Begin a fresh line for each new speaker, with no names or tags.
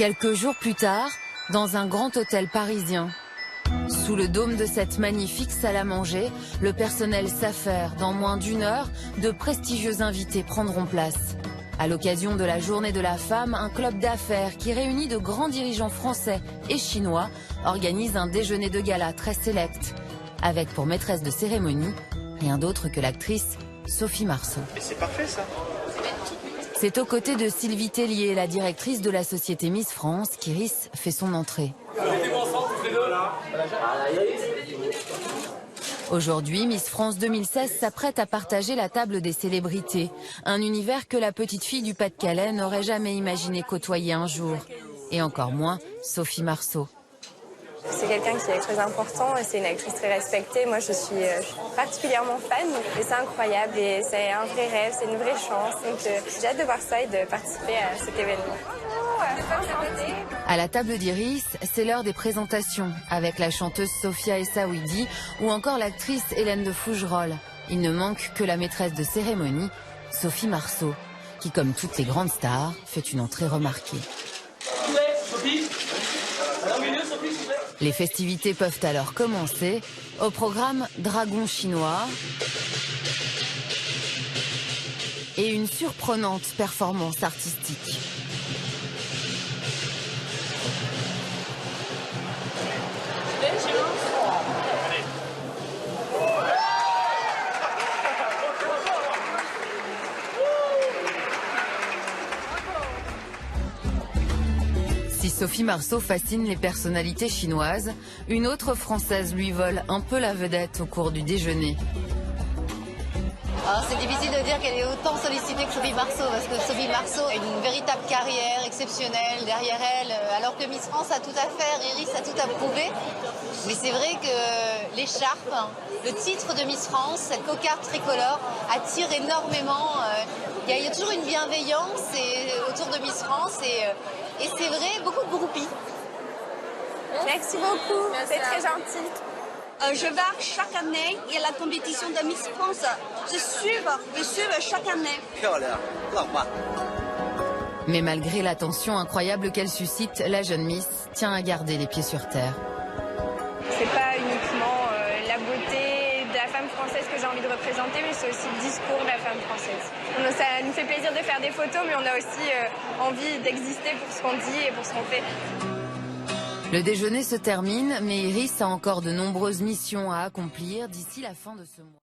Quelques jours plus tard, dans un grand hôtel parisien, sous le dôme de cette magnifique salle à manger, le personnel s'affaire. Dans moins d'une heure, de prestigieux invités prendront place. À l'occasion de la Journée de la Femme, un club d'affaires qui réunit de grands dirigeants français et chinois organise un déjeuner de gala très sélect, avec pour maîtresse de cérémonie rien d'autre que l'actrice Sophie Marceau.
Et c'est parfait ça.
C'est aux côtés de Sylvie Tellier, la directrice de la société Miss France, qu'Iris fait son entrée. Aujourd'hui, Miss France 2016 s'apprête à partager la table des célébrités. Un univers que la petite fille du Pas-de-Calais n'aurait jamais imaginé côtoyer un jour. Et encore moins Sophie Marceau.
C'est quelqu'un qui est très important et c'est une actrice très respectée. Moi, je suis particulièrement fan et c'est incroyable et c'est un vrai rêve, c'est une vraie chance. Donc j'ai hâte de voir ça et de participer à cet événement.
À la table d'Iris, c'est l'heure des présentations avec la chanteuse Sophia Essaouidi ou encore l'actrice Hélène de Fougerolles. Il ne manque que la maîtresse de cérémonie, Sophie Marceau, qui comme toutes les grandes stars, fait une entrée remarquée. Les festivités peuvent alors commencer. Au programme, dragon chinois et une surprenante performance artistique. Si Sophie Marceau fascine les personnalités chinoises, une autre Française lui vole un peu la vedette au cours du déjeuner.
C'est difficile de dire qu'elle est autant sollicitée que Sophie Marceau, parce que Sophie Marceau a une véritable carrière exceptionnelle derrière elle, alors que Miss France a tout à faire, Iris a tout à prouver. Mais c'est vrai que l'écharpe, le titre de Miss France, cette cocarde tricolore, attire énormément. Il y a toujours une bienveillance autour de Miss France et c'est vrai, beaucoup de groupies.
Merci beaucoup, c'est très gentil.
Je vais chaque année à la compétition de Miss France. Je suis chaque année.
Mais malgré l'attention incroyable qu'elle suscite, la jeune Miss tient à garder les pieds sur terre.
C'est pas uniquement la beauté de la femme française que j'ai envie de représenter, mais c'est aussi le discours de la femme française. Ça nous fait plaisir de faire des photos, mais on a aussi envie d'exister pour ce qu'on dit et pour ce qu'on fait.
Le déjeuner se termine, mais Iris a encore de nombreuses missions à accomplir d'ici la fin de ce mois.